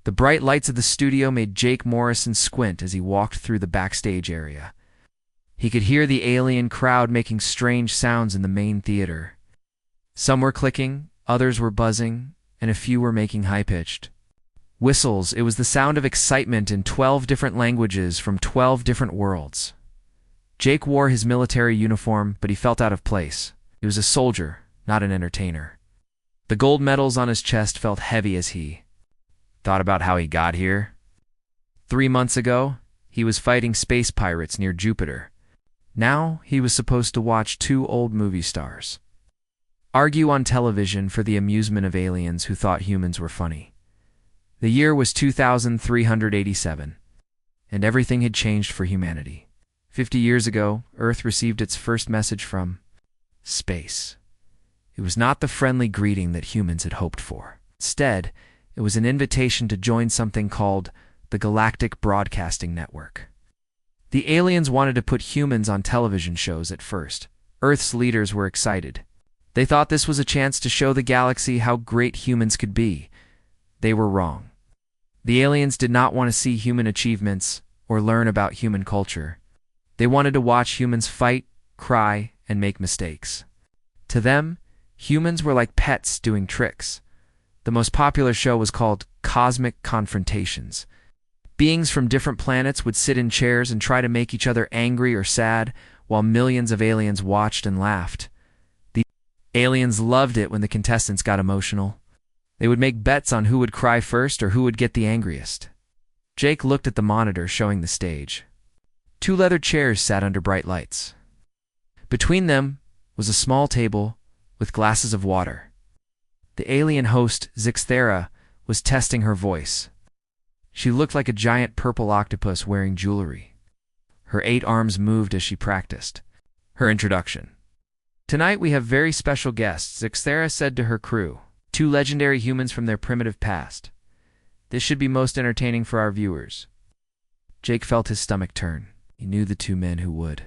The bright lights of the studio made Jake Morrison squint as he walked through the backstage area. He could hear the alien crowd making strange sounds in the main theater. Some were clicking, others were buzzing, and a few were making high-pitched whistles. It was the sound of excitement in 12 different languages from 12 different worlds. Jake wore his military uniform, but he felt out of place. He was a soldier, not an entertainer. The gold medals on his chest felt heavy as he thought about how he got here. 3 months ago, he was fighting space pirates near Jupiter. Now he was supposed to watch 2 old movie stars argue on television for the amusement of aliens who thought humans were funny. The year was 2387, and everything had changed for humanity. 50 years ago, Earth received its first message from space. It was not the friendly greeting that humans had hoped for. Instead, it was an invitation to join something called the Galactic Broadcasting Network. The aliens wanted to put humans on television shows at first. Earth's leaders were excited. They thought this was a chance to show the galaxy how great humans could be. They were wrong. The aliens did not want to see human achievements or learn about human culture. They wanted to watch humans fight, cry, and make mistakes. To them, humans were like pets doing tricks. The most popular show was called Cosmic Confrontations. Beings from different planets would sit in chairs and try to make each other angry or sad, while millions of aliens watched and laughed. The aliens loved it when the contestants got emotional. They would make bets on who would cry first or who would get the angriest. Jake looked at the monitor showing the stage. 2 leather chairs sat under bright lights. Between them was a small table with glasses of water. The alien host, Zixthera, was testing her voice. She looked like a giant purple octopus wearing jewelry. Her 8 arms moved as she practiced. Her introduction. "Tonight we have very special guests," Zixthera said to her crew. 2 legendary humans from their primitive past. This should be most entertaining for our viewers. Jake felt his stomach turn. He knew the 2 men who would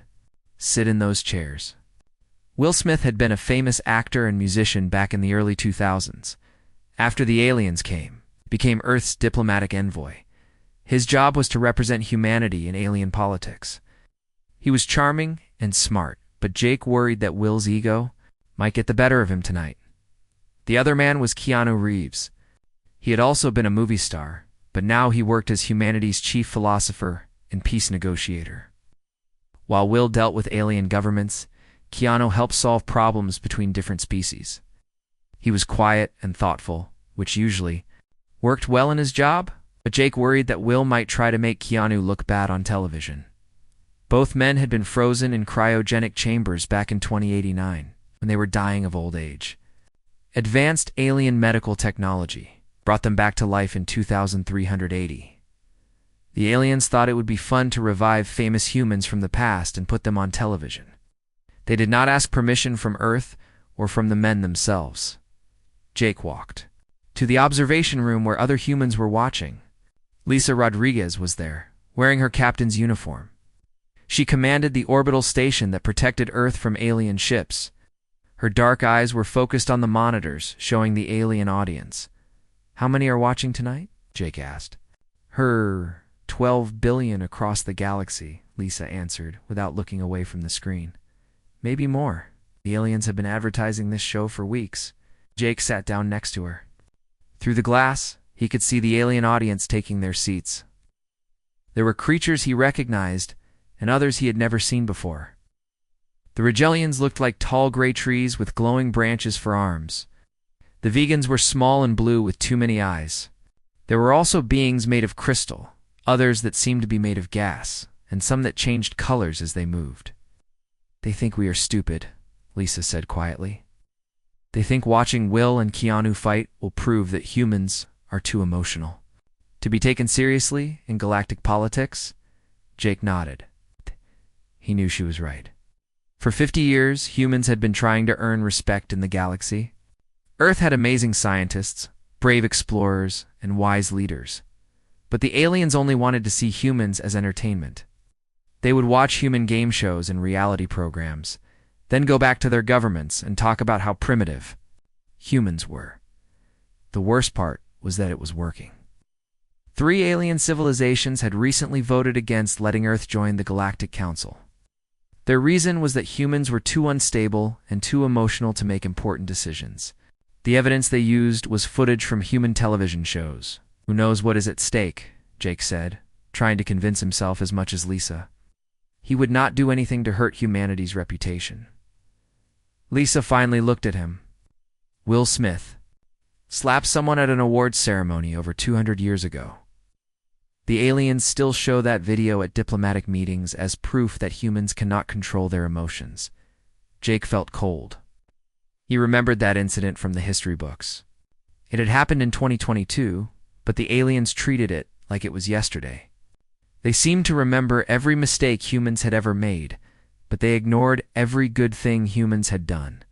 sit in those chairs. Will Smith had been a famous actor and musician back in the early 2000s. After the aliens came, he became Earth's diplomatic envoy. His job was to represent humanity in alien politics. He was charming and smart, but Jake worried that Will's ego might get the better of him tonight. The other man was Keanu Reeves. He had also been a movie star, but now he worked as humanity's chief philosopher and peace negotiator. While Will dealt with alien governments, Keanu helped solve problems between different species. He was quiet and thoughtful, which usually worked well in his job, but Jake worried that Will might try to make Keanu look bad on television. Both men had been frozen in cryogenic chambers back in 2089, when they were dying of old age. Advanced alien medical technology brought them back to life in 2380. The aliens thought it would be fun to revive famous humans from the past and put them on television. They did not ask permission from Earth or from the men themselves. Jake walked to the observation room where other humans were watching. Lisa Rodriguez was there, wearing her captain's uniform. She commanded the orbital station that protected Earth from alien ships. Her dark eyes were focused on the monitors, showing the alien audience. "How many are watching tonight?" Jake asked. 12 billion across the galaxy," Lisa answered, without looking away from the screen. "Maybe more. The aliens have been advertising this show for weeks." Jake sat down next to her. Through the glass, he could see the alien audience taking their seats. There were creatures he recognized, and others he had never seen before. The Rigelians looked like tall gray trees with glowing branches for arms. The vegans were small and blue with too many eyes. There were also beings made of crystal, others that seemed to be made of gas, and some that changed colors as they moved. "They think we are stupid," Lisa said quietly. "They think watching Will and Keanu fight will prove that humans are too emotional to be taken seriously in galactic politics." Jake nodded. He knew she was right. For 50 years, humans had been trying to earn respect in the galaxy. Earth had amazing scientists, brave explorers, and wise leaders. But the aliens only wanted to see humans as entertainment. They would watch human game shows and reality programs, then go back to their governments and talk about how primitive humans were. The worst part was that it was working. 3 alien civilizations had recently voted against letting Earth join the Galactic Council. Their reason was that humans were too unstable and too emotional to make important decisions. The evidence they used was footage from human television shows. Who knows what is at stake, Jake said, trying to convince himself as much as Lisa. He would not do anything to hurt humanity's reputation. Lisa finally looked at him. Will Smith slapped someone at an awards ceremony over 200 years ago. The aliens still show that video at diplomatic meetings as proof that humans cannot control their emotions. Jake felt cold. He remembered that incident from the history books. It had happened in 2022, but the aliens treated it like it was yesterday. They seemed to remember every mistake humans had ever made, but they ignored every good thing humans had done.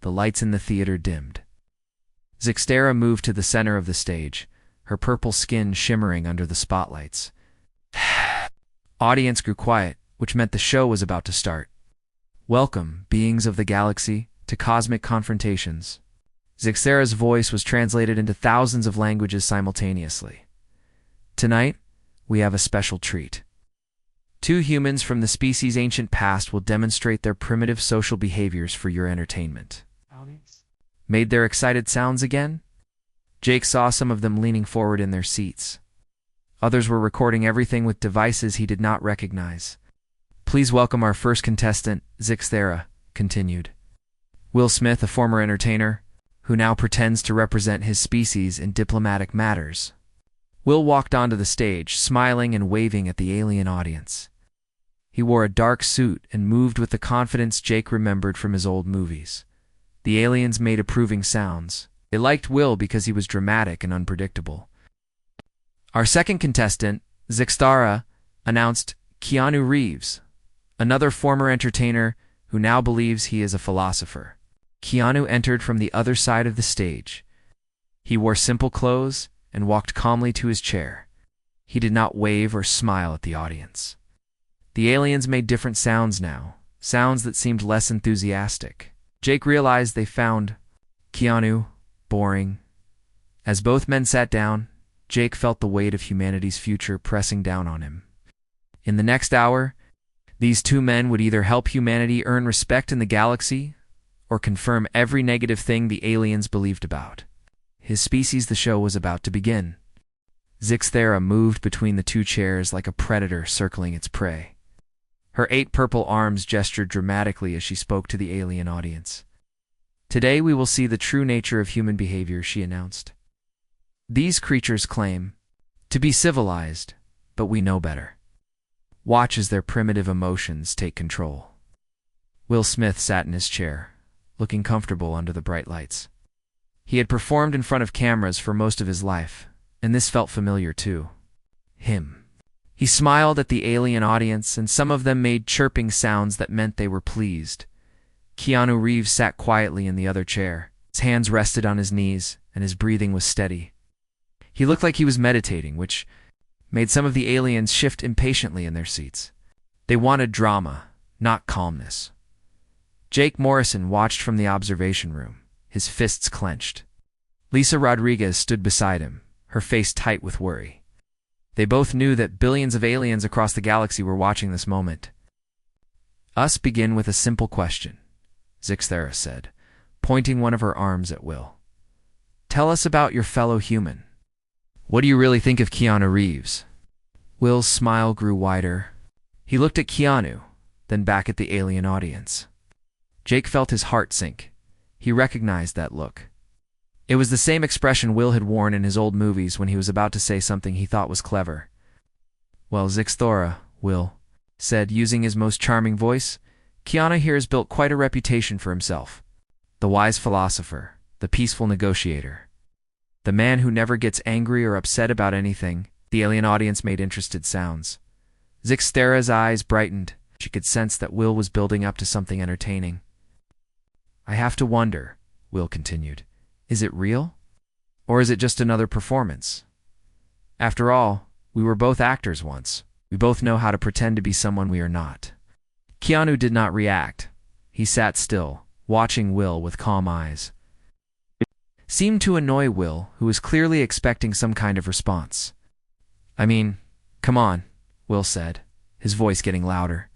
The lights in the theater dimmed. Zixtera moved to the center of the stage, her purple skin shimmering under the spotlights. Audience grew quiet, which meant the show was about to start. Welcome, beings of the galaxy, to Cosmic Confrontations. Zixtera's voice was translated into thousands of languages simultaneously. Tonight, we have a special treat. 2 humans from the species' ancient past will demonstrate their primitive social behaviors for your entertainment. Made their excited sounds again? Jake saw some of them leaning forward in their seats. Others were recording everything with devices he did not recognize. Please welcome our first contestant, Zixtera continued. Will Smith, a former entertainer, who now pretends to represent his species in diplomatic matters. Will walked onto the stage, smiling and waving at the alien audience. He wore a dark suit and moved with the confidence Jake remembered from his old movies. The aliens made approving sounds. They liked Will because he was dramatic and unpredictable. Our second contestant, Zixtera, announced Keanu Reeves, another former entertainer who now believes he is a philosopher. Keanu entered from the other side of the stage. He wore simple clothes and walked calmly to his chair. He did not wave or smile at the audience. The aliens made different sounds now, sounds that seemed less enthusiastic. Jake realized they found Keanu boring. As both men sat down, Jake felt the weight of humanity's future pressing down on him. In the next hour, these 2 men would either help humanity earn respect in the galaxy or confirm every negative thing the aliens believed about. His species, the show was about to begin. Zixtera moved between the 2 chairs like a predator circling its prey. Her 8 purple arms gestured dramatically as she spoke to the alien audience. Today we will see the true nature of human behavior, she announced. These creatures claim to be civilized, but we know better. Watch as their primitive emotions take control. Will Smith sat in his chair, looking comfortable under the bright lights. He had performed in front of cameras for most of his life, and this felt familiar too. Him. He smiled at the alien audience, and some of them made chirping sounds that meant they were pleased. Keanu Reeves sat quietly in the other chair. His hands rested on his knees, and his breathing was steady. He looked like he was meditating, which made some of the aliens shift impatiently in their seats. They wanted drama, not calmness. Jake Morrison watched from the observation room, his fists clenched. Lisa Rodriguez stood beside him, her face tight with worry. They both knew that billions of aliens across the galaxy were watching this moment. Us begin with a simple question, Zixtera said, pointing one of her arms at Will. Tell us about your fellow human. What do you really think of Keanu Reeves? Will's smile grew wider. He looked at Keanu, then back at the alien audience. Jake felt his heart sink. He recognized that look. It was the same expression Will had worn in his old movies when he was about to say something he thought was clever. Well, Zixtera, Will said, using his most charming voice, Keanu here has built quite a reputation for himself. The wise philosopher, the peaceful negotiator, the man who never gets angry or upset about anything. The alien audience made interested sounds. Zixtera's eyes brightened. She could sense that Will was building up to something entertaining. I have to wonder, Will continued, is it real? Or is it just another performance? After all, we were both actors once. We both know how to pretend to be someone we are not. Keanu did not react. He sat still, watching Will with calm eyes. It seemed to annoy Will, who was clearly expecting some kind of response. I mean, come on, Will said, his voice getting louder.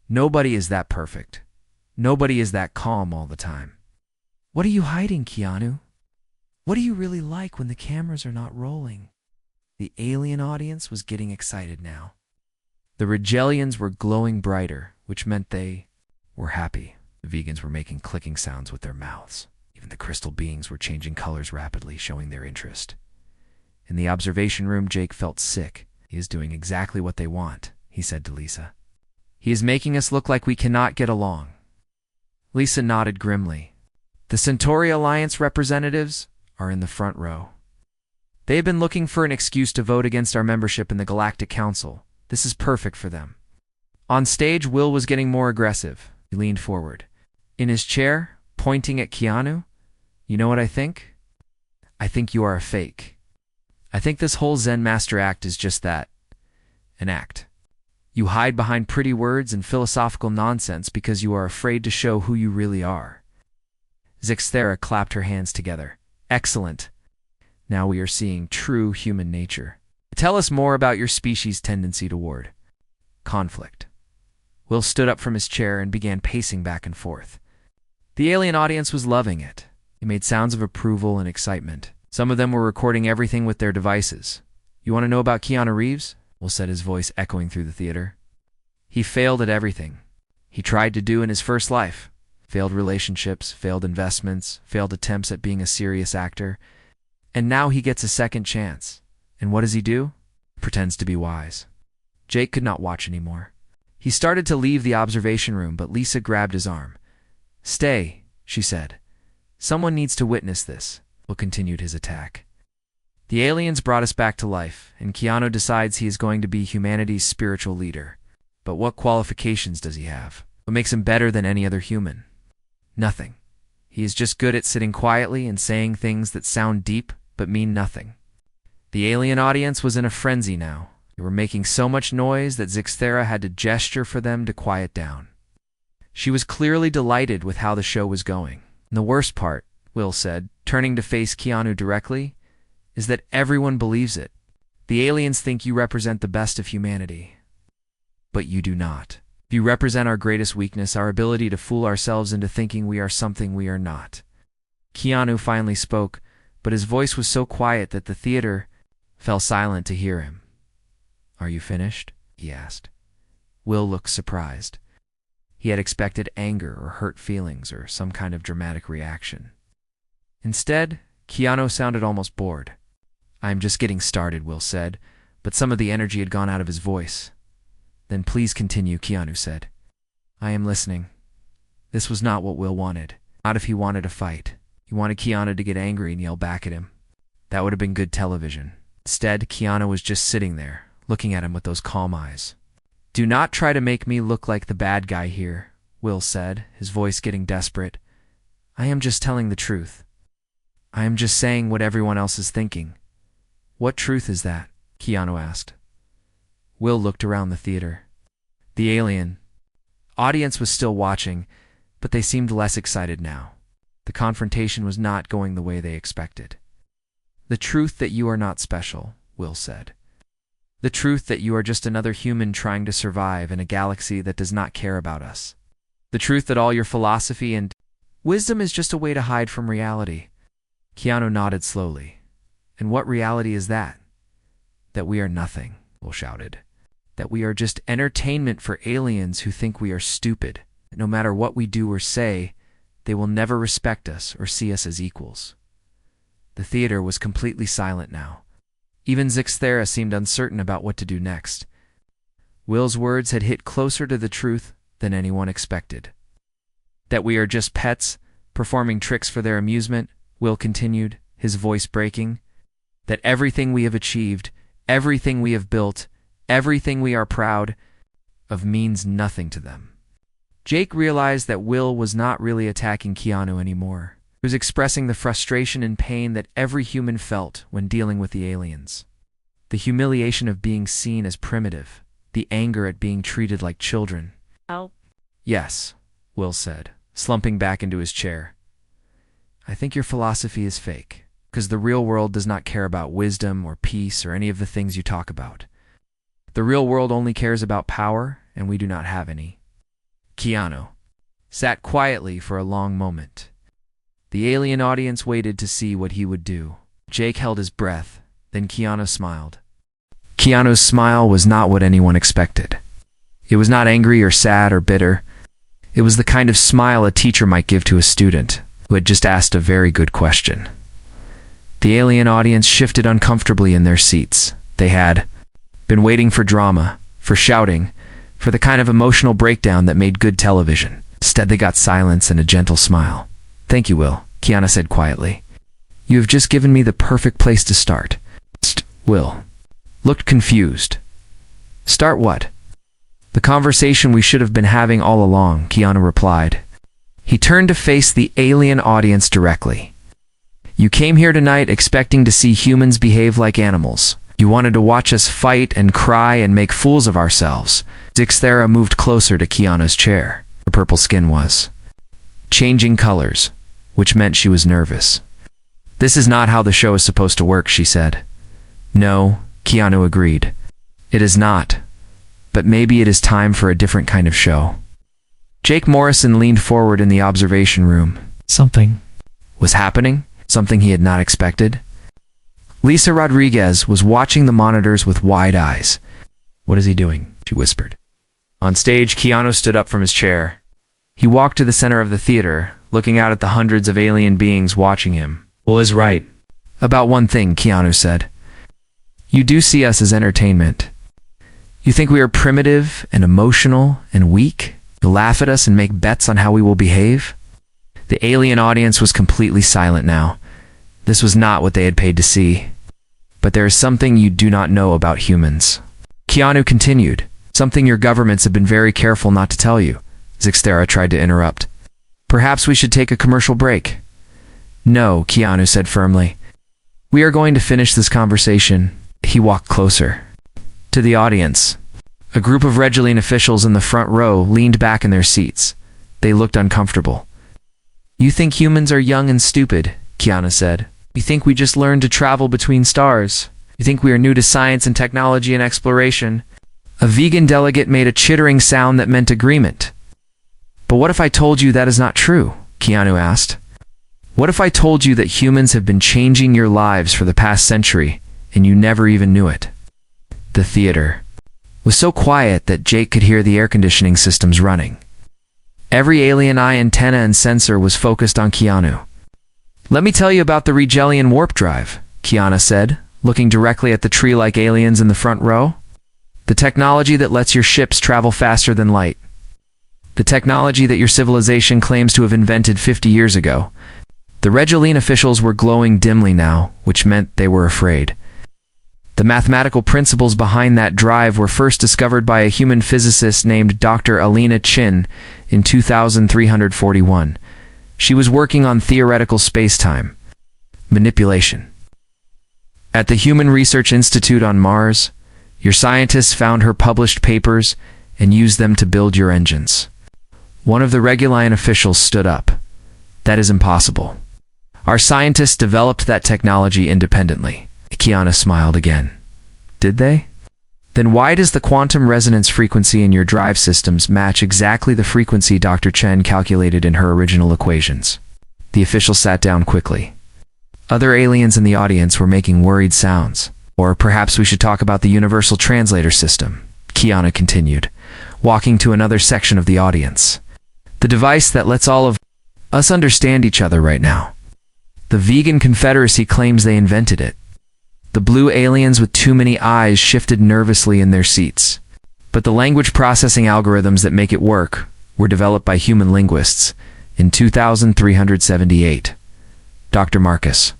Nobody is that perfect. Nobody is that calm all the time. What are you hiding, Keanu? What do you really like when the cameras are not rolling? The alien audience was getting excited now. The Regellians were glowing brighter, which meant they were happy. The vegans were making clicking sounds with their mouths. Even the crystal beings were changing colors rapidly, showing their interest. In the observation room, Jake felt sick. He is doing exactly what they want, he said to Lisa. He is making us look like we cannot get along. Lisa nodded grimly. The Centauri Alliance representatives are in the front row. They have been looking for an excuse to vote against our membership in the Galactic Council. This is perfect for them. On stage, Will was getting more aggressive. He leaned forward. In his chair, pointing at Keanu, you know what I think? I think you are a fake. I think this whole Zen Master act is just that. An act. You hide behind pretty words and philosophical nonsense because you are afraid to show who you really are. Zixthera clapped her hands together. Excellent. Now we are seeing true human nature. Tell us more about your species' tendency toward conflict. Will stood up from his chair and began pacing back and forth. The alien audience was loving it. They made sounds of approval and excitement. Some of them were recording everything with their devices. You want to know about Keanu Reeves? Will said, his voice echoing through the theater. He failed at everything he tried to do in his first life. Failed relationships, failed investments, failed attempts at being a serious actor. And now he gets a second chance. And what does he do? Pretends to be wise. Jake could not watch anymore. He started to leave the observation room, but Lisa grabbed his arm. Stay, she said. Someone needs to witness this. Will continued his attack. The aliens brought us back to life, and Keanu decides he is going to be humanity's spiritual leader. But what qualifications does he have? What makes him better than any other human? Nothing. He is just good at sitting quietly and saying things that sound deep but mean nothing. The alien audience was in a frenzy now. They were making so much noise that Zixthera had to gesture for them to quiet down. She was clearly delighted with how the show was going. And the worst part, Will said, turning to face Keanu directly, is that everyone believes it. The aliens think you represent the best of humanity. But you do not. You represent our greatest weakness, our ability to fool ourselves into thinking we are something we are not. Keanu finally spoke, but his voice was so quiet that the theater fell silent to hear him. Are you finished? He asked. Will looked surprised. He had expected anger or hurt feelings or some kind of dramatic reaction. Instead, Keanu sounded almost bored. I'm just getting started, Will said, but some of the energy had gone out of his voice. Then please continue, Keanu said. I am listening. This was not what Will wanted. Not if he wanted a fight. He wanted Keanu to get angry and yell back at him. That would have been good television. Instead, Keanu was just sitting there, looking at him with those calm eyes. Do not try to make me look like the bad guy here, Will said, his voice getting desperate. I am just telling the truth. I am just saying what everyone else is thinking. What truth is that? Keanu asked. Will looked around the theater. The alien audience was still watching, but they seemed less excited now. The confrontation was not going the way they expected. The truth that you are not special, Will said. The truth that you are just another human trying to survive in a galaxy that does not care about us. The truth that all your philosophy and wisdom is just a way to hide from reality. Keanu nodded slowly. And what reality is that? That we are nothing, Will shouted. That we are just entertainment for aliens who think we are stupid. That no matter what we do or say, they will never respect us or see us as equals. The theater was completely silent now. Even Zixthera seemed uncertain about what to do next. Will's words had hit closer to the truth than anyone expected. That we are just pets, performing tricks for their amusement, Will continued, his voice breaking. That everything we have achieved, everything we have built, everything we are proud of means nothing to them. Jake realized that Will was not really attacking Keanu anymore. He was expressing the frustration and pain that every human felt when dealing with the aliens. The humiliation of being seen as primitive, the anger at being treated like children. Oh. Yes, Will said, slumping back into his chair. I think your philosophy is fake. because the real world does not care about wisdom or peace or any of the things you talk about. The real world only cares about power, and we do not have any. Keanu sat quietly for a long moment. The alien audience waited to see what he would do. Jake held his breath, then Keanu smiled. Keanu's smile was not what anyone expected. It was not angry or sad or bitter. It was the kind of smile a teacher might give to a student who had just asked a very good question. The alien audience shifted uncomfortably in their seats. They had been waiting for drama, for shouting, for the kind of emotional breakdown that made good television. Instead, they got silence and a gentle smile. "Thank you, Will," Keanu said quietly. "You have just given me the perfect place to start." Will looked confused. "Start what?" "The conversation we should have been having all along," Keanu replied. He turned to face the alien audience directly. "You came here tonight expecting to see humans behave like animals. You wanted to watch us fight and cry and make fools of ourselves." Zixthera moved closer to Keanu's chair. Her purple skin was changing colors, which meant she was nervous. "This is not how the show is supposed to work," she said. "No," Keanu agreed. "It is not. But maybe it is time for a different kind of show." Jake Morrison leaned forward in the observation room. Something was happening, something he had not expected. Lisa Rodriguez was watching the monitors with wide eyes. "What is he doing?" she whispered. On stage, Keanu stood up from his chair. He walked to the center of the theater, looking out at the hundreds of alien beings watching him. "Will is right about one thing," Keanu said. "You do see us as entertainment. You think we are primitive and emotional and weak? You laugh at us and make bets on how we will behave?" The alien audience was completely silent now. This was not what they had paid to see. "But there is something you do not know about humans," Keanu continued. "Something your governments have been very careful not to tell you." Zixthera tried to interrupt. "Perhaps we should take a commercial break." "No," Keanu said firmly. "We are going to finish this conversation." He walked closer to the audience. A group of Reguline officials in the front row leaned back in their seats. They looked uncomfortable. "You think humans are young and stupid," Keanu said. "You think we just learned to travel between stars. You think we are new to science and technology and exploration." A vegan delegate made a chittering sound that meant agreement. "But what if I told you that is not true?" Keanu asked. "What if I told you that humans have been changing your lives for the past century, and you never even knew it?" The theater was so quiet that Jake could hear the air conditioning systems running. Every alien eye, antenna, and sensor was focused on Keanu. "Let me tell you about the Regelian warp drive," Keanu said, looking directly at the tree-like aliens in the front row. "The technology that lets your ships travel faster than light. The technology that your civilization claims to have invented 50 years ago." The Reguline officials were glowing dimly now, which meant they were afraid. The mathematical principles behind that drive were first discovered by a human physicist named Dr. Alina Chin in 2341. She was working on theoretical space-time manipulation. At the Human Research Institute on Mars, your scientists found her published papers and used them to build your engines. One of the Reguline officials stood up. "That is impossible. Our scientists developed that technology independently." Keanu smiled again. "Did they? Then why does the quantum resonance frequency in your drive systems match exactly the frequency Dr. Chen calculated in her original equations?" The official sat down quickly. Other aliens in the audience were making worried sounds. "Or perhaps we should talk about the universal translator system," Keanu continued, walking to another section of the audience. "The device that lets all of us understand each other right now. The vegan confederacy claims they invented it." The blue aliens with too many eyes shifted nervously in their seats. "But the language processing algorithms that make it work were developed by human linguists in 2378. Dr. Marcus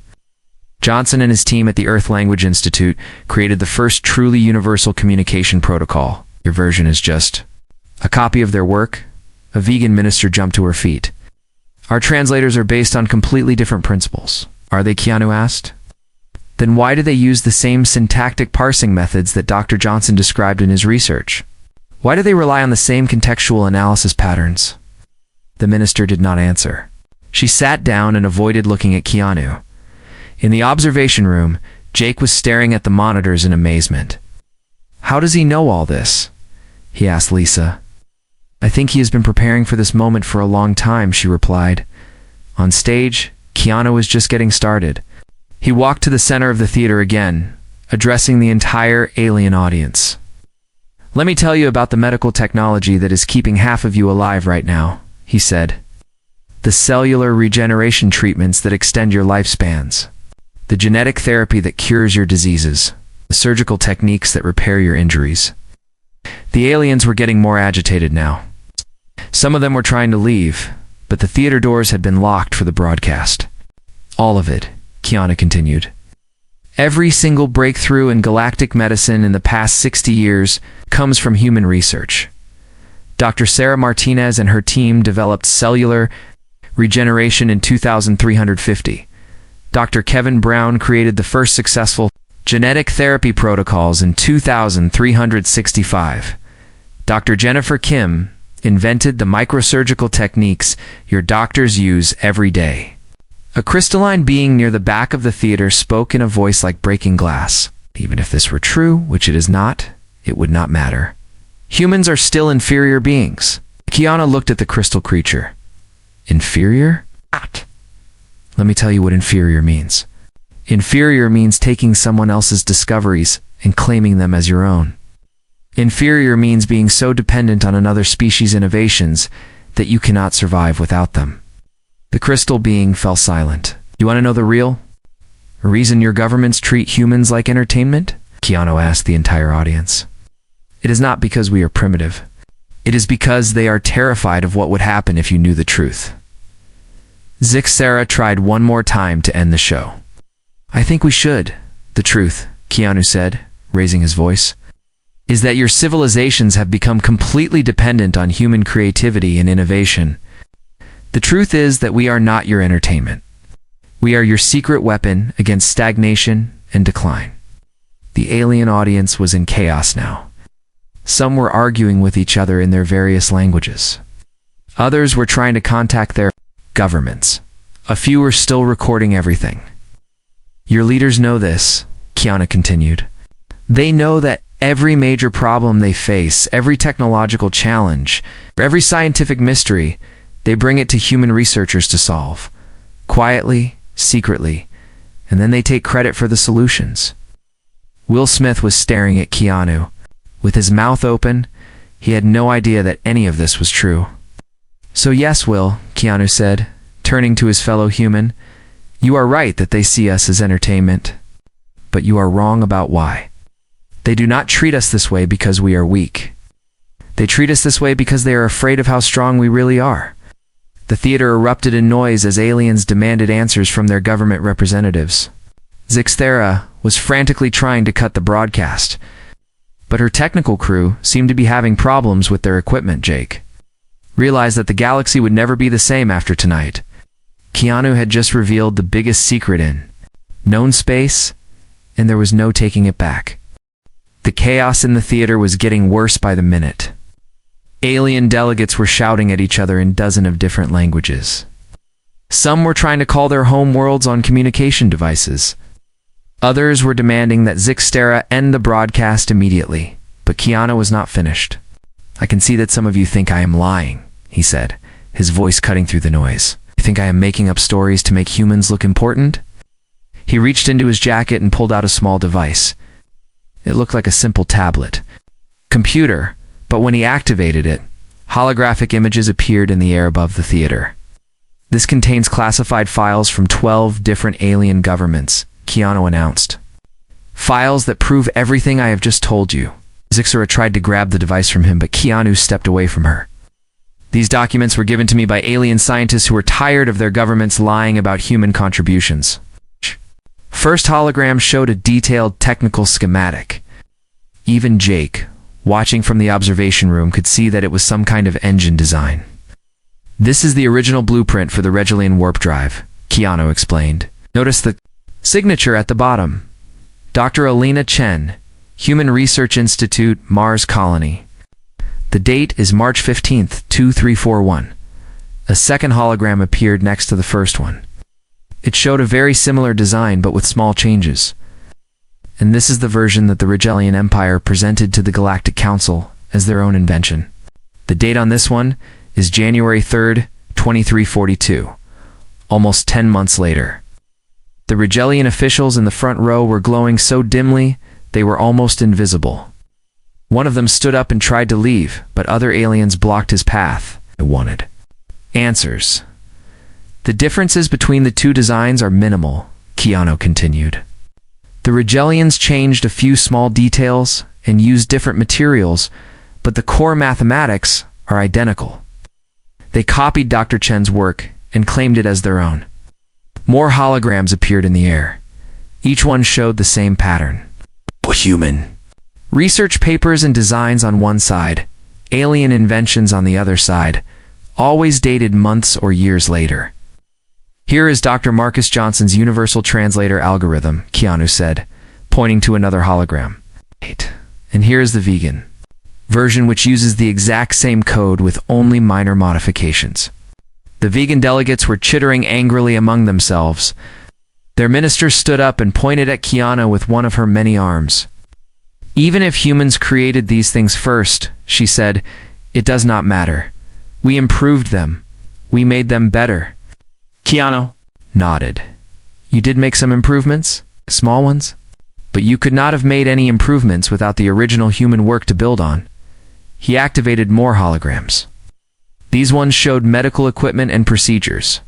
Johnson and his team at the Earth Language Institute created the first truly universal communication protocol. Your version is just a copy of their work." A vegan minister jumped to her feet. "Our translators are based on completely different principles." "Are they?" Keanu asked. "Then why do they use the same syntactic parsing methods that Dr. Johnson described in his research? Why do they rely on the same contextual analysis patterns?" The minister did not answer. She sat down and avoided looking at Keanu. In the observation room, Jake was staring at the monitors in amazement. "How does he know all this?" he asked Lisa. "I think he has been preparing for this moment for a long time," she replied. On stage, Keanu was just getting started. He walked to the center of the theater again, addressing the entire alien audience. "Let me tell you about the medical technology that is keeping half of you alive right now," he said. "The cellular regeneration treatments that extend your lifespans. The genetic therapy that cures your diseases. The surgical techniques that repair your injuries." The aliens were getting more agitated now. Some of them were trying to leave, but the theater doors had been locked for the broadcast. "All of it," Keanu continued. "Every single breakthrough in galactic medicine in the past 60 years comes from human research. Dr. Sarah Martinez and her team developed cellular regeneration in 2350. Dr. Kevin Brown created the first successful genetic therapy protocols in 2365. Dr. Jennifer Kim invented the microsurgical techniques your doctors use every day." A crystalline being near the back of the theater spoke in a voice like breaking glass. "Even if this were true, which it is not, it would not matter. Humans are still inferior beings." Keanu looked at the crystal creature. "Inferior? Let me tell you what inferior means. Inferior means taking someone else's discoveries and claiming them as your own. Inferior means being so dependent on another species' innovations that you cannot survive without them." The crystal being fell silent. "You want to know the real reason your governments treat humans like entertainment?" Keanu asked the entire audience. "It is not because we are primitive. It is because they are terrified of what would happen if you knew the truth." Sarah tried one more time to end the show. "I think we should. The truth," Keanu said, raising his voice, "is that your civilizations have become completely dependent on human creativity and innovation. The truth is that we are not your entertainment. We are your secret weapon against stagnation and decline." The alien audience was in chaos now. Some were arguing with each other in their various languages. Others were trying to contact their governments. A few were still recording everything. "Your leaders know this," Keanu continued. "They know that every major problem they face, every technological challenge, every scientific mystery, they bring it to human researchers to solve. Quietly, secretly, and then they take credit for the solutions." Will Smith was staring at Keanu. With his mouth open, he had no idea that any of this was true. "So yes, Will," Keanu said, turning to his fellow human, "you are right that they see us as entertainment. But you are wrong about why. They do not treat us this way because we are weak. They treat us this way because they are afraid of how strong we really are." The theater erupted in noise as aliens demanded answers from their government representatives. Sarah was frantically trying to cut the broadcast, but her technical crew seemed to be having problems with their equipment. Jake realized that the galaxy would never be the same after tonight. Keanu had just revealed the biggest secret in known space, and there was no taking it back. The chaos in the theater was getting worse by the minute. Alien delegates were shouting at each other in dozens of different languages. Some were trying to call their home worlds on communication devices. Others were demanding that Sarah end the broadcast immediately, but Keanu was not finished. "I can see that some of you think I am lying," he said, his voice cutting through the noise. "You think I am making up stories to make humans look important?" He reached into his jacket and pulled out a small device. It looked like a simple tablet. Computer, but when he activated it, holographic images appeared in the air above the theater. "This contains classified files from 12 different alien governments," Keanu announced. "Files that prove everything I have just told you." Sarah tried to grab the device from him, but Keanu stepped away from her. "These documents were given to me by alien scientists who were tired of their governments lying about human contributions." First hologram showed a detailed technical schematic. Even Jake, watching from the observation room, could see that it was some kind of engine design. "This is the original blueprint for the Regalian warp drive," Keanu explained. "Notice the signature at the bottom. Dr. Alina Chen, Human Research Institute, Mars Colony. The date is March 15th, 2341. A second hologram appeared next to the first one. It showed a very similar design but with small changes. And this is the version that the Rigelian Empire presented to the Galactic Council as their own invention. The date on this one is January 3rd, 2342, almost 10 months later. The Rigelian officials in the front row were glowing so dimly they were almost invisible. One of them stood up and tried to leave, but other aliens blocked his path. They wanted answers. The differences between the two designs are minimal, Keanu continued. The Rigelians changed a few small details and used different materials, but the core mathematics are identical. They copied Dr. Chen's work and claimed it as their own. More holograms appeared in the air. Each one showed the same pattern. Human. Research papers and designs on one side, alien inventions on the other side, always dated months or years later. Here is Dr. Marcus Johnson's Universal Translator algorithm, Keanu said, pointing to another hologram. And here is the vegan version, which uses the exact same code with only minor modifications. The vegan delegates were chittering angrily among themselves. Their minister stood up and pointed at Keanu with one of her many arms. Even if humans created these things first, she said, it does not matter. We improved them. We made them better. Keanu nodded. You did make some improvements? Small ones? But you could not have made any improvements without the original human work to build on. He activated more holograms. These ones showed medical equipment and procedures.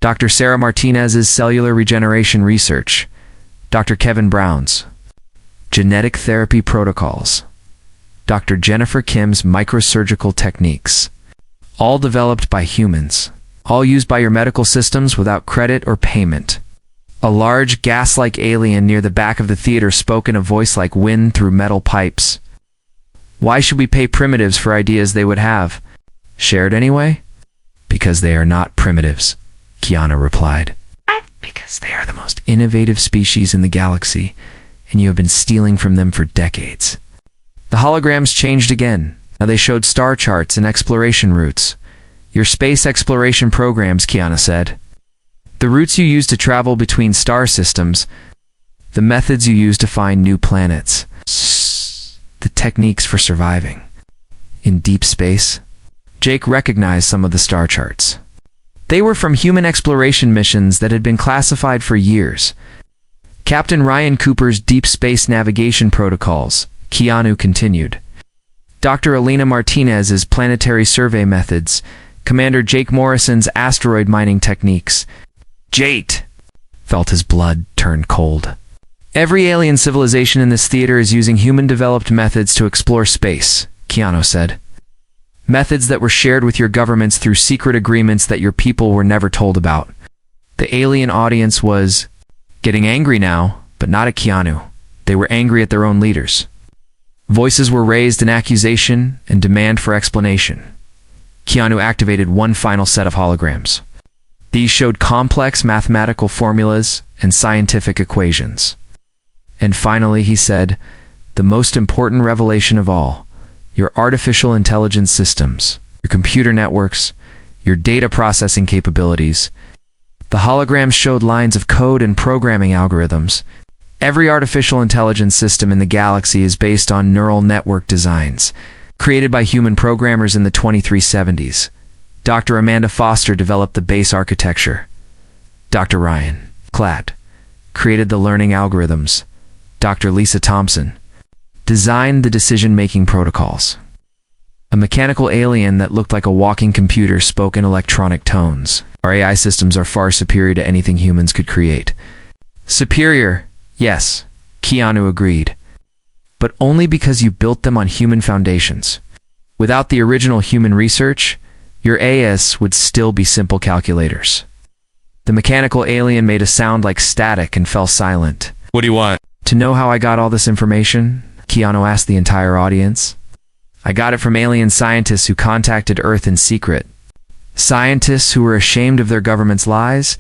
Dr. Sarah Martinez's cellular regeneration research. Dr. Kevin Brown's genetic therapy protocols. Dr. Jennifer Kim's microsurgical techniques. All developed by humans. All used by your medical systems without credit or payment. A large, gas-like alien near the back of the theater spoke in a voice like wind through metal pipes. Why should we pay primitives for ideas they would have? Shared anyway? Because they are not primitives, Keanu replied. Because they are the most innovative species in the galaxy, and you have been stealing from them for decades. The holograms changed again. Now they showed star charts and exploration routes. Your space exploration programs, Keanu said. The routes you use to travel between star systems, the methods you use to find new planets, the techniques for surviving. In deep space, Jake recognized some of the star charts. They were from human exploration missions that had been classified for years. Captain Ryan Cooper's deep space navigation protocols, Keanu continued. Dr. Alina Martinez's planetary survey methods, Commander Jake Morrison's asteroid mining techniques. Jake felt his blood turn cold. Every alien civilization in this theater is using human-developed methods to explore space, Keanu said. Methods that were shared with your governments through secret agreements that your people were never told about. The alien audience was getting angry now, but not at Keanu. They were angry at their own leaders. Voices were raised in accusation and demand for explanation. Keanu activated one final set of holograms. These showed complex mathematical formulas and scientific equations. And finally, he said, the most important revelation of all, your artificial intelligence systems, your computer networks, your data processing capabilities. The holograms showed lines of code and programming algorithms. Every artificial intelligence system in the galaxy is based on neural network designs, created by human programmers in the 2370s. Dr. Amanda Foster developed the base architecture. Dr. Ryan Klatt created the learning algorithms. Dr. Lisa Thompson designed the decision-making protocols. A mechanical alien that looked like a walking computer spoke in electronic tones. Our AI systems are far superior to anything humans could create. Superior, yes, Keanu agreed. But only because you built them on human foundations. Without the original human research, your AIs would still be simple calculators. The mechanical alien made a sound like static and fell silent. What do you want? To know how I got all this information? Keanu asked the entire audience. I got it from alien scientists who contacted Earth in secret. Scientists who were ashamed of their government's lies.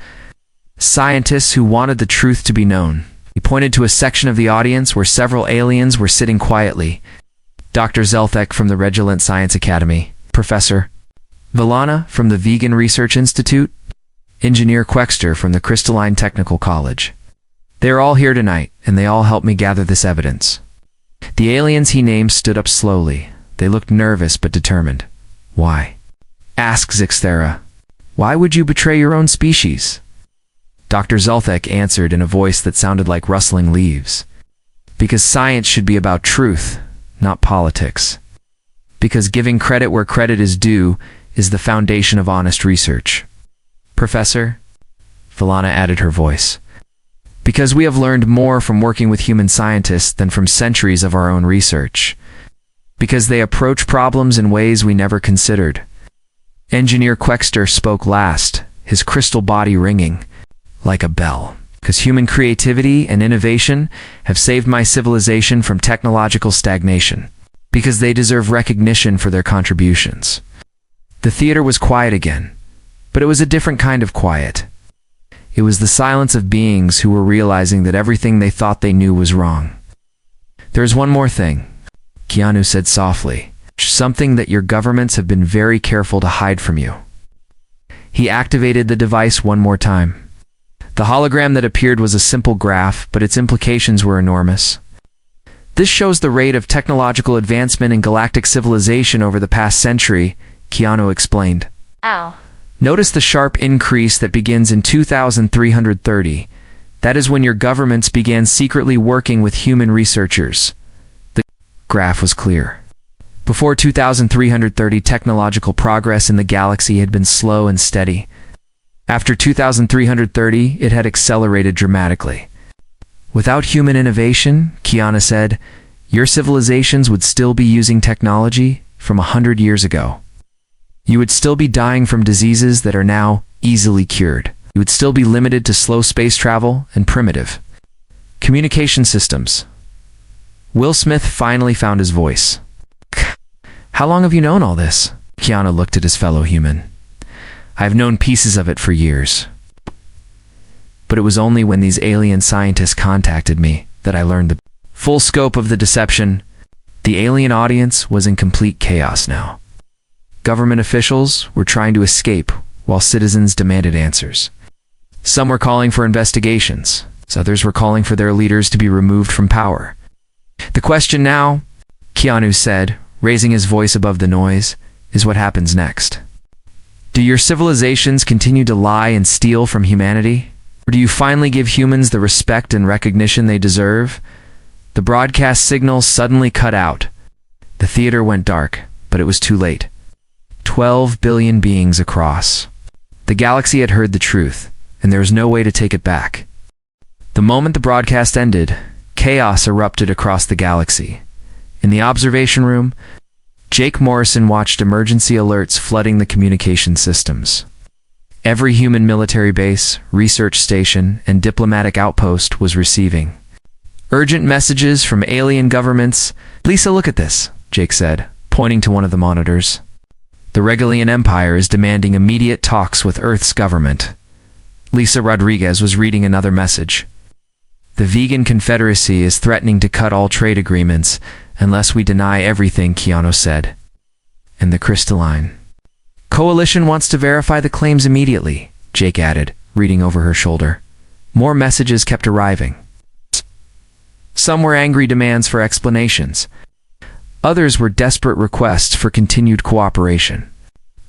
Scientists who wanted the truth to be known. He pointed to a section of the audience where several aliens were sitting quietly. Dr. Zelthek from the Regilant Science Academy. Professor Villana from the Vegan Research Institute. Engineer Quexter from the Crystalline Technical College. They are all here tonight, and they all helped me gather this evidence. The aliens he named stood up slowly. They looked nervous but determined. Why? Asked Zixthera. Why would you betray your own species? Dr. Zulthek answered in a voice that sounded like rustling leaves. Because science should be about truth, not politics. Because giving credit where credit is due is the foundation of honest research. Professor? Valana added her voice. Because we have learned more from working with human scientists than from centuries of our own research. Because they approach problems in ways we never considered. Engineer Quexter spoke last, his crystal body ringing like a bell. Because human creativity and innovation have saved my civilization from technological stagnation. Because they deserve recognition for their contributions. The theater was quiet again, but it was a different kind of quiet. It was the silence of beings who were realizing that everything they thought they knew was wrong. There's one more thing, Keanu said softly. Something that your governments have been very careful to hide from you. He activated the device one more time. The hologram that appeared was a simple graph, but its implications were enormous. This shows the rate of technological advancement in galactic civilization over the past century, Keanu explained. Ow. Notice the sharp increase that begins in 2330. That is when your governments began secretly working with human researchers. The graph was clear. Before 2330, technological progress in the galaxy had been slow and steady. After 2330, it had accelerated dramatically. Without human innovation, Keanu said, your civilizations would still be using technology from 100 years ago. You would still be dying from diseases that are now easily cured. You would still be limited to slow space travel and primitive communication systems. Will Smith finally found his voice. How long have you known all this? Keanu looked at his fellow human. I have known pieces of it for years. But it was only when these alien scientists contacted me that I learned the full scope of the deception. The alien audience was in complete chaos now. Government officials were trying to escape while citizens demanded answers. Some were calling for investigations, others were calling for their leaders to be removed from power. The question now, Keanu said, raising his voice above the noise, is what happens next. Do your civilizations continue to lie and steal from humanity? Or do you finally give humans the respect and recognition they deserve? The broadcast signal suddenly cut out. The theater went dark, but it was too late. 12 billion beings across. The galaxy had heard the truth, and there was no way to take it back. The moment the broadcast ended, chaos erupted across the galaxy. In the observation room, Jake Morrison watched emergency alerts flooding the communication systems. Every human military base, research station, and diplomatic outpost was receiving urgent messages from alien governments. Lisa, look at this, Jake said, pointing to one of the monitors. The Regalian Empire is demanding immediate talks with Earth's government. Lisa Rodriguez was reading another message. The Vegan Confederacy is threatening to cut all trade agreements unless we deny everything, Keanu said. And the Crystalline Coalition wants to verify the claims immediately, Jake added, reading over her shoulder. More messages kept arriving. Some were angry demands for explanations. Others were desperate requests for continued cooperation.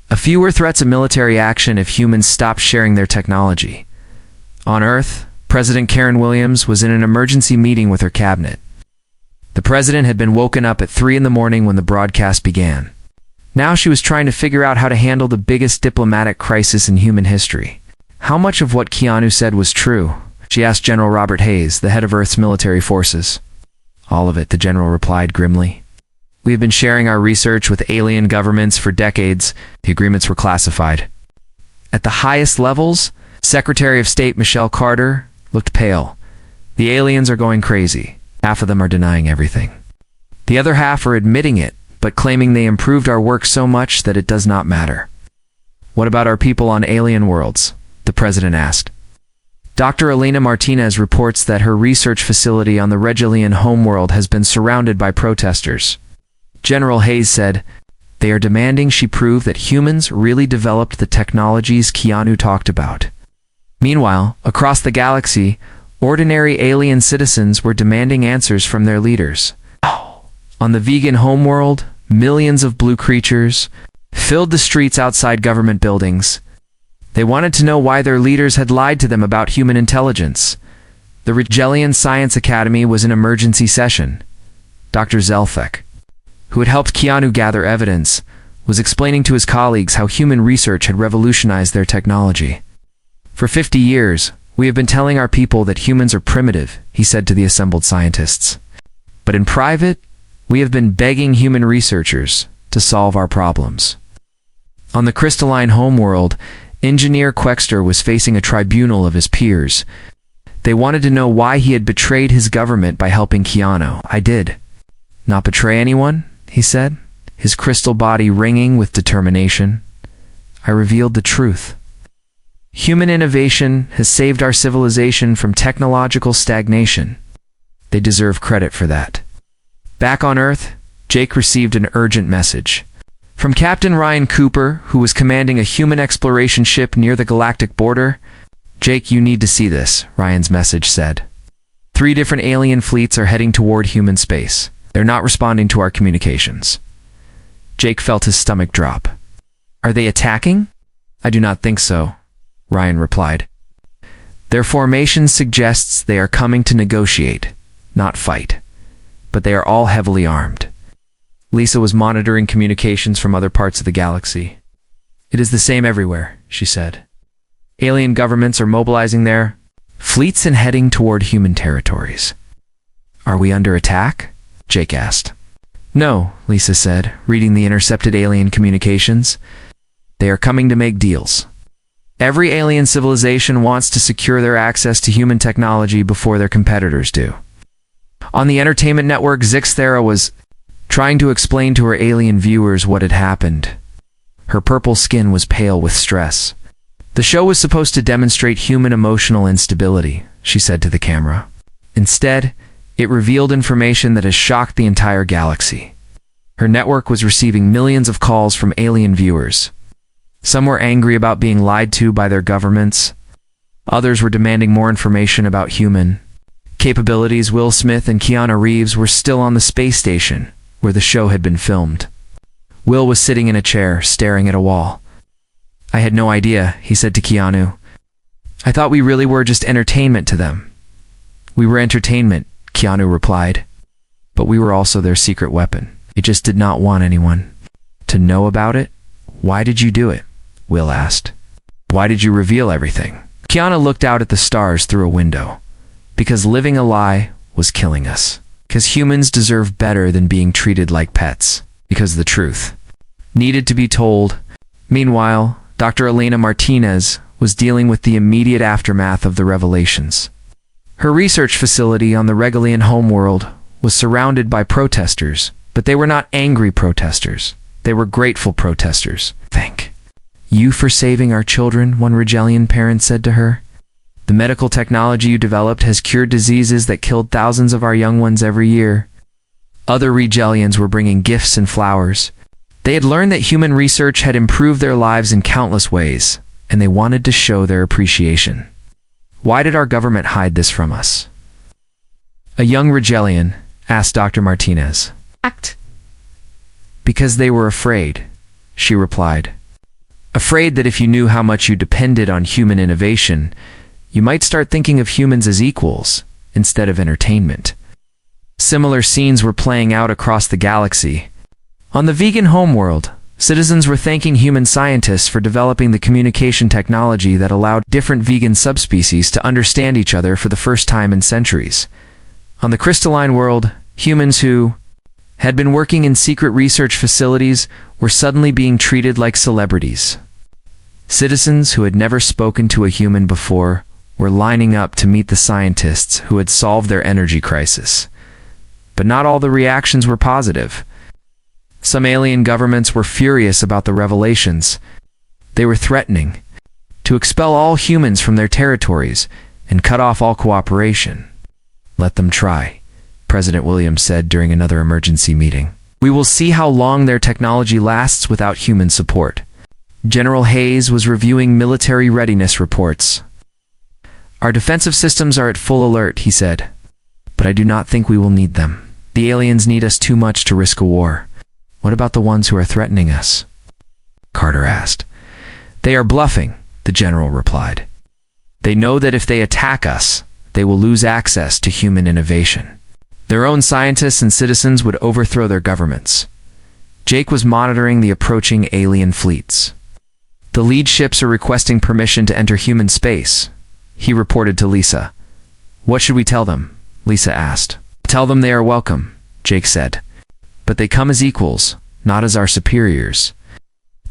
A few were threats of military action if humans stopped sharing their technology. On Earth, President Karen Williams was in an emergency meeting with her cabinet. The president had been woken up at 3 in the morning when the broadcast began. Now she was trying to figure out how to handle the biggest diplomatic crisis in human history. How much of what Keanu said was true? She asked General Robert Hayes, the head of Earth's military forces. All of it, the general replied grimly. We have been sharing our research with alien governments for decades. The agreements were classified. At the highest levels, Secretary of State Michelle Carter looked pale. The aliens are going crazy. Half of them are denying everything. The other half are admitting it, but claiming they improved our work so much that it does not matter. What about our people on alien worlds? The president asked. Dr. Elena Martinez reports that her research facility on the Regalian homeworld has been surrounded by protesters. General Hayes said, they are demanding she prove that humans really developed the technologies Keanu talked about. Meanwhile, across the galaxy, ordinary alien citizens were demanding answers from their leaders. On the vegan homeworld, millions of blue creatures filled the streets outside government buildings. They wanted to know why their leaders had lied to them about human intelligence. The Rigelian Science Academy was in emergency session. Dr. Zelfek, who had helped Keanu gather evidence, was explaining to his colleagues how human research had revolutionized their technology. For 50 years, we have been telling our people that humans are primitive, he said to the assembled scientists. But in private, we have been begging human researchers to solve our problems. On the crystalline homeworld, Engineer Quexter was facing a tribunal of his peers. They wanted to know why he had betrayed his government by helping Keanu. I did not betray anyone, he said, his crystal body ringing with determination. I revealed the truth. Human innovation has saved our civilization from technological stagnation. They deserve credit for that. Back on Earth, Jake received an urgent message from Captain Ryan Cooper, who was commanding a human exploration ship near the galactic border. Jake, you need to see this, Ryan's message said. 3 different alien fleets are heading toward human space. They're not responding to our communications. Jake felt his stomach drop. Are they attacking? I do not think so, Ryan replied. Their formation suggests they are coming to negotiate, not fight. But they are all heavily armed. Lisa was monitoring communications from other parts of the galaxy. It is the same everywhere, she said. Alien governments are mobilizing their fleets and heading toward human territories. Are we under attack? Jake asked. No, Lisa said, reading the intercepted alien communications. They are coming to make deals. Every alien civilization wants to secure their access to human technology before their competitors do. On the entertainment network, Zixthera was trying to explain to her alien viewers what had happened. Her purple skin was pale with stress. The show was supposed to demonstrate human emotional instability, she said to the camera. Instead, it revealed information that has shocked the entire galaxy. Her network was receiving millions of calls from alien viewers. Some were angry about being lied to by their governments. Others were demanding more information about human capabilities. Will Smith and Keanu Reeves were still on the space station, where the show had been filmed. Will was sitting in a chair, staring at a wall. I had no idea, he said to Keanu. I thought we really were just entertainment to them. We were entertainment, Keanu replied. But we were also their secret weapon. They just did not want anyone to know about it. Why did you do it? Will asked. Why did you reveal everything? Keanu looked out at the stars through a window. Because living a lie was killing us. Because humans deserve better than being treated like pets. Because the truth needed to be told. Meanwhile, Dr. Elena Martinez was dealing with the immediate aftermath of the revelations. Her research facility on the Regalian homeworld was surrounded by protesters, but they were not angry protesters. They were grateful protesters. Thank you for saving our children, one Regalian parent said to her. The medical technology you developed has cured diseases that killed thousands of our young ones every year. Other Regalians were bringing gifts and flowers. They had learned that human research had improved their lives in countless ways, and they wanted to show their appreciation. Why did our government hide this from us? A young Regalian asked Dr. Martinez. Because they were afraid, she replied. Afraid that if you knew how much you depended on human innovation, you might start thinking of humans as equals instead of entertainment. Similar scenes were playing out across the galaxy. On the vegan homeworld, citizens were thanking human scientists for developing the communication technology that allowed different vegan subspecies to understand each other for the first time in centuries. On the crystalline world, humans who had been working in secret research facilities were suddenly being treated like celebrities. Citizens who had never spoken to a human before were lining up to meet the scientists who had solved their energy crisis. But not all the reactions were positive. Some alien governments were furious about the revelations. They were threatening to expel all humans from their territories and cut off all cooperation. Let them try, President Williams said during another emergency meeting. We will see how long their technology lasts without human support. General Hayes was reviewing military readiness reports. Our defensive systems are at full alert, he said. But I do not think we will need them. The aliens need us too much to risk a war. What about the ones who are threatening us? Carter asked. They are bluffing, the general replied. They know that if they attack us, they will lose access to human innovation. Their own scientists and citizens would overthrow their governments. Jake was monitoring the approaching alien fleets. The lead ships are requesting permission to enter human space, he reported to Lisa. What should we tell them? Lisa asked. Tell them they are welcome, Jake said. But they come as equals, not as our superiors.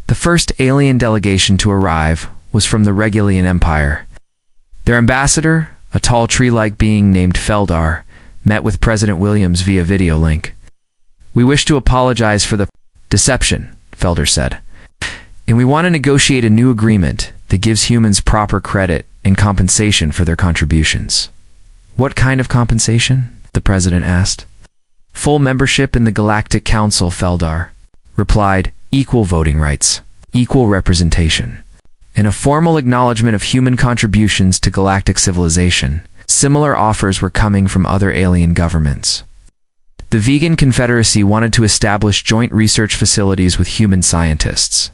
The first alien delegation to arrive was from the Regulian Empire. Their ambassador, a tall tree-like being named Feldar, met with President Williams via video link. We wish to apologize for the deception, Feldar said. And we want to negotiate a new agreement that gives humans proper credit and compensation for their contributions. What kind of compensation? The president asked. Full membership in the Galactic Council, Feldar replied. Equal voting rights, equal representation, and a formal acknowledgement of human contributions to galactic civilization. Similar offers were coming from other alien governments. The Vegan Confederacy wanted to establish joint research facilities with human scientists.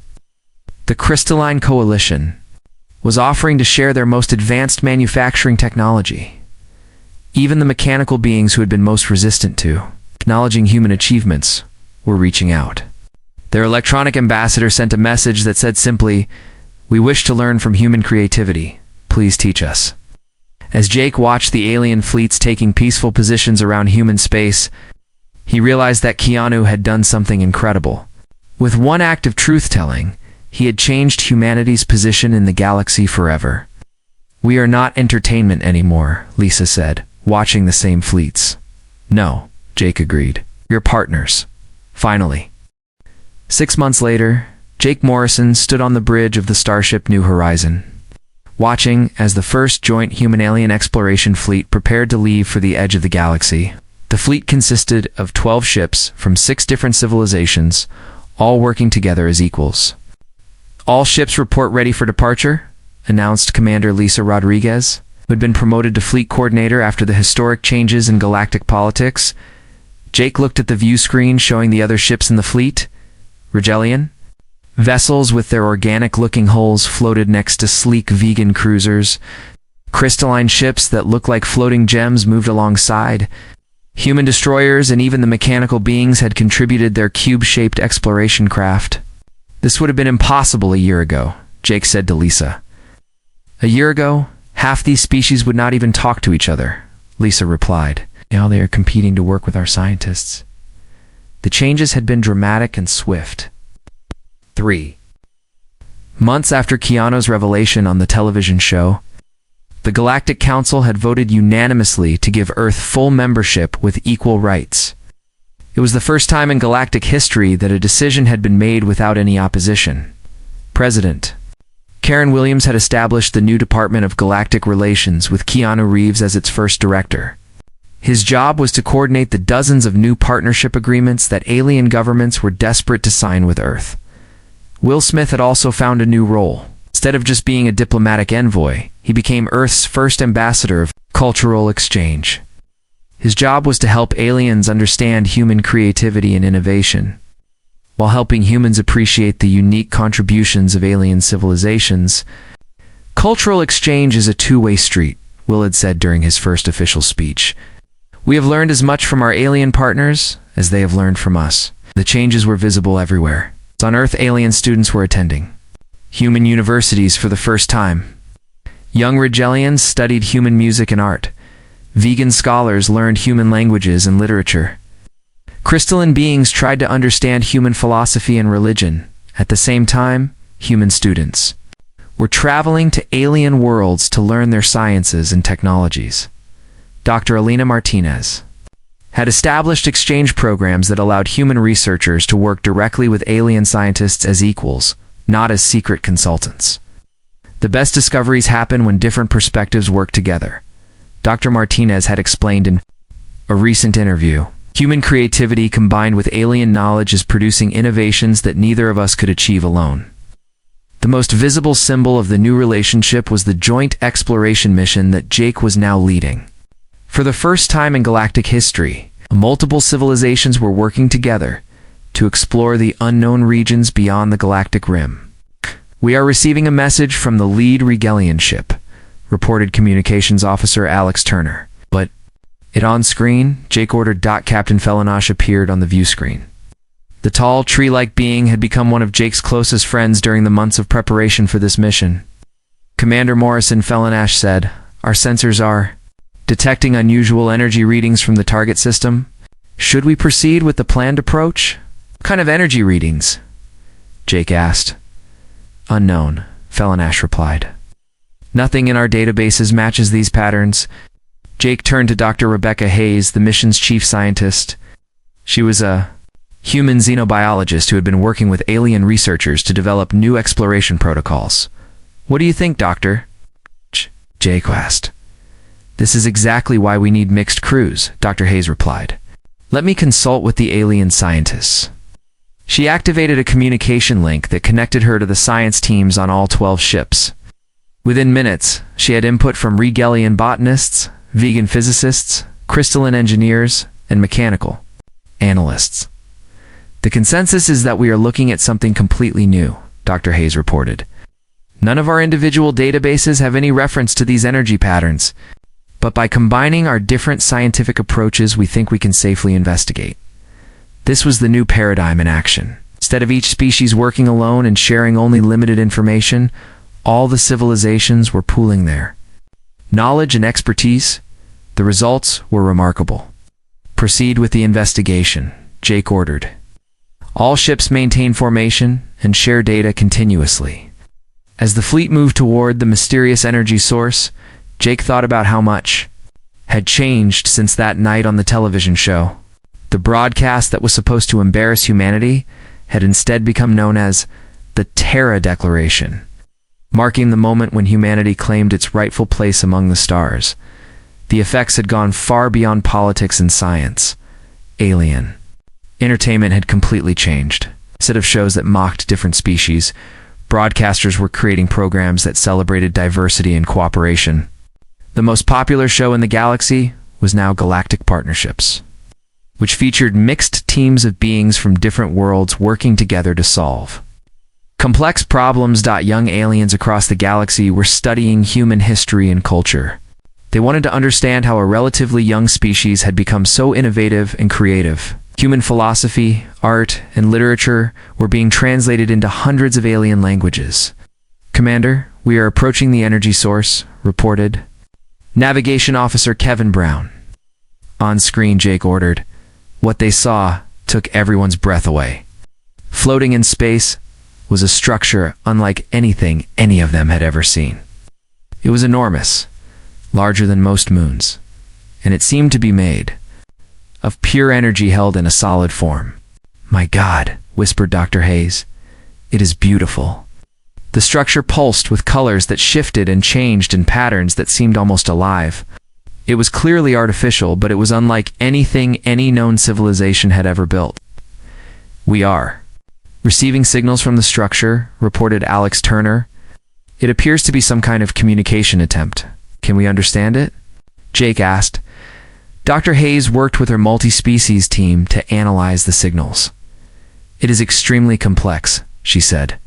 The Crystalline Coalition was offering to share their most advanced manufacturing technology. Even the mechanical beings who had been most resistant to acknowledging human achievements were reaching out. Their electronic ambassador sent a message that said simply, "We wish to learn from human creativity. Please teach us." As Jake watched the alien fleets taking peaceful positions around human space, he realized that Keanu had done something incredible. With one act of truth-telling, he had changed humanity's position in the galaxy forever. We are not entertainment anymore, Lisa said, watching the same fleets. No, Jake agreed. You're partners. Finally. 6 months later, Jake Morrison stood on the bridge of the starship New Horizon, watching as the first joint human-alien exploration fleet prepared to leave for the edge of the galaxy. The fleet consisted of 12 ships from 6 different civilizations, all working together as equals. All ships report ready for departure, announced Commander Lisa Rodriguez, who had been promoted to fleet coordinator after the historic changes in galactic politics. Jake looked at the view screen showing the other ships in the fleet. Rigelian vessels with their organic-looking hulls floated next to sleek vegan cruisers. Crystalline ships that looked like floating gems moved alongside. Human destroyers and even the mechanical beings had contributed their cube-shaped exploration craft. This would have been impossible a year ago, Jake said to Lisa. A year ago, half these species would not even talk to each other, Lisa replied. Now they are competing to work with our scientists. The changes had been dramatic and swift. 3 months after Keanu's revelation on the television show, the Galactic Council had voted unanimously to give Earth full membership with equal rights. It was the first time in galactic history that a decision had been made without any opposition. President Karen Williams had established the new Department of Galactic Relations with Keanu Reeves as its first director. His job was to coordinate the dozens of new partnership agreements that alien governments were desperate to sign with Earth. Will Smith had also found a new role. Instead of just being a diplomatic envoy, he became Earth's first ambassador of cultural exchange. His job was to help aliens understand human creativity and innovation, while helping humans appreciate the unique contributions of alien civilizations. Cultural exchange is a two-way street, Will had said during his first official speech. We have learned as much from our alien partners as they have learned from us. The changes were visible everywhere. On Earth, alien students were attending human universities for the first time. Young Rigelians studied human music and art. Vegan scholars learned human languages and literature. Crystalline beings tried to understand human philosophy and religion. At the same time, human students were traveling to alien worlds to learn their sciences and technologies. Dr. Alina Martinez had established exchange programs that allowed human researchers to work directly with alien scientists as equals, not as secret consultants. The best discoveries happen when different perspectives work together. Dr. Martinez had explained in a recent interview, human creativity combined with alien knowledge is producing innovations that neither of us could achieve alone. The most visible symbol of the new relationship was the joint exploration mission that Jake was now leading. For the first time in galactic history, multiple civilizations were working together to explore the unknown regions beyond the galactic rim. "We are receiving a message from the lead Regalian ship," reported Communications Officer Alex Turner. But on screen, Jake ordered. Captain Felinash appeared on the view screen. The tall, tree-like being had become one of Jake's closest friends during the months of preparation for this mission. Commander Morrison, Felinash said, "Our sensors are detecting unusual energy readings from the target system. Should we proceed with the planned approach?" "What kind of energy readings?" Jake asked. "Unknown," Felinash replied. "Nothing in our databases matches these patterns." Jake turned to Dr. Rebecca Hayes, the mission's chief scientist. She was a human xenobiologist who had been working with alien researchers to develop new exploration protocols. "What do you think, Doctor?" Jake asked. "This is exactly why we need mixed crews," Dr. Hayes replied. "Let me consult with the alien scientists." She activated a communication link that connected her to the science teams on all 12 ships. Within minutes, she had input from Regalian botanists, vegan physicists, crystalline engineers, and mechanical analysts. "The consensus is that we are looking at something completely new," Dr. Hayes reported. "None of our individual databases have any reference to these energy patterns, but by combining our different scientific approaches, we think we can safely investigate." This was the new paradigm in action. Instead of each species working alone and sharing only limited information, all the civilizations were pooling their knowledge and expertise. The results were remarkable. "Proceed with the investigation," Jake ordered. "All ships maintain formation and share data continuously." As the fleet moved toward the mysterious energy source, Jake thought about how much had changed since that night on the television show. The broadcast that was supposed to embarrass humanity had instead become known as the Terra Declaration, marking the moment when humanity claimed its rightful place among the stars. The effects had gone far beyond politics and science. Alien entertainment had completely changed. Instead of shows that mocked different species, broadcasters were creating programs that celebrated diversity and cooperation. The most popular show in the galaxy was now Galactic Partnerships, which featured mixed teams of beings from different worlds working together to solve complex problems. Young aliens across the galaxy were studying human history and culture. They wanted to understand how a relatively young species had become so innovative and creative. Human philosophy, art, and literature were being translated into hundreds of alien languages. "Commander, we are approaching the energy source," reported Navigation Officer Kevin Brown. On screen, Jake ordered. What they saw took everyone's breath away. Floating in space was a structure unlike anything any of them had ever seen. It was enormous, larger than most moons, and it seemed to be made of pure energy held in a solid form. "My God," whispered Dr. Hayes. "It is beautiful." The structure pulsed with colors that shifted and changed in patterns that seemed almost alive. It was clearly artificial, but it was unlike anything any known civilization had ever built. "We are receiving signals from the structure," reported Alex Turner. "It appears to be some kind of communication attempt. Can we understand it?" Jake asked. Dr. Hayes worked with her multi-species team to analyze the signals. "It is extremely complex," she said.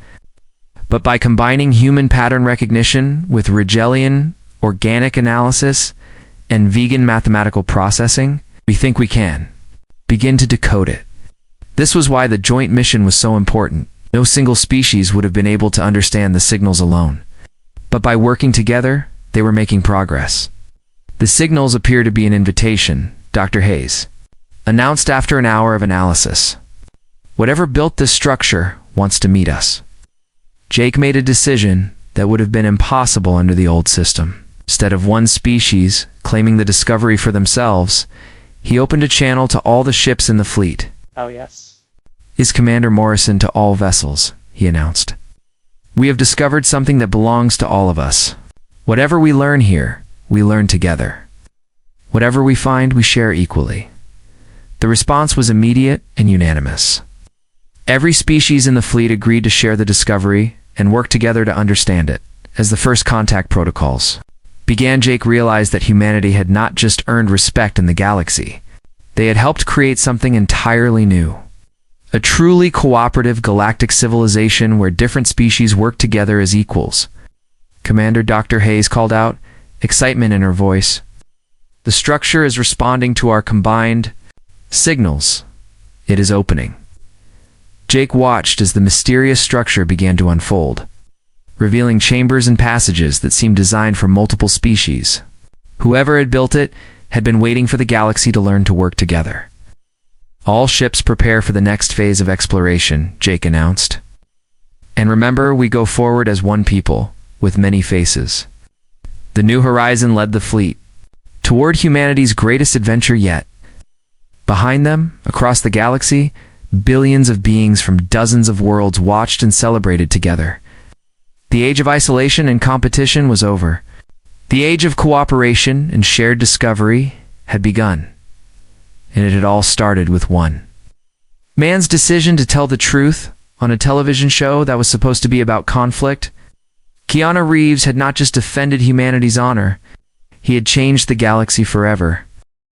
"But by combining human pattern recognition with Regalian organic analysis and vegan mathematical processing, we think we can begin to decode it." This was why the joint mission was so important. No single species would have been able to understand the signals alone. But by working together, they were making progress. "The signals appear to be an invitation," Dr. Hayes announced after an hour of analysis. "Whatever built this structure wants to meet us." Jake made a decision that would have been impossible under the old system. Instead of one species claiming the discovery for themselves, he opened a channel to all the ships in the fleet. "Oh, yes." "Is Commander Morrison to all vessels," he announced. "We have discovered something that belongs to all of us. Whatever we learn here, we learn together. Whatever we find, we share equally." The response was immediate and unanimous. Every species in the fleet agreed to share the discovery, and work together to understand it. As the first contact protocols began, Jake realized that humanity had not just earned respect in the galaxy. They had helped create something entirely new. A truly cooperative galactic civilization where different species work together as equals. Commander Dr. Hayes called out, excitement in her voice. The structure is responding to our combined signals. It is opening. Jake watched as the mysterious structure began to unfold, revealing chambers and passages that seemed designed for multiple species. Whoever had built it had been waiting for the galaxy to learn to work together. All ships prepare for the next phase of exploration, Jake announced. And remember, we go forward as one people, with many faces. The New Horizon led the fleet toward humanity's greatest adventure yet. Behind them, across the galaxy, billions of beings from dozens of worlds watched and celebrated together. The age of isolation and competition was over. The age of cooperation and shared discovery had begun. And it had all started with one man's decision to tell the truth on a television show that was supposed to be about conflict. Keanu Reeves had not just defended humanity's honor, he had changed the galaxy forever.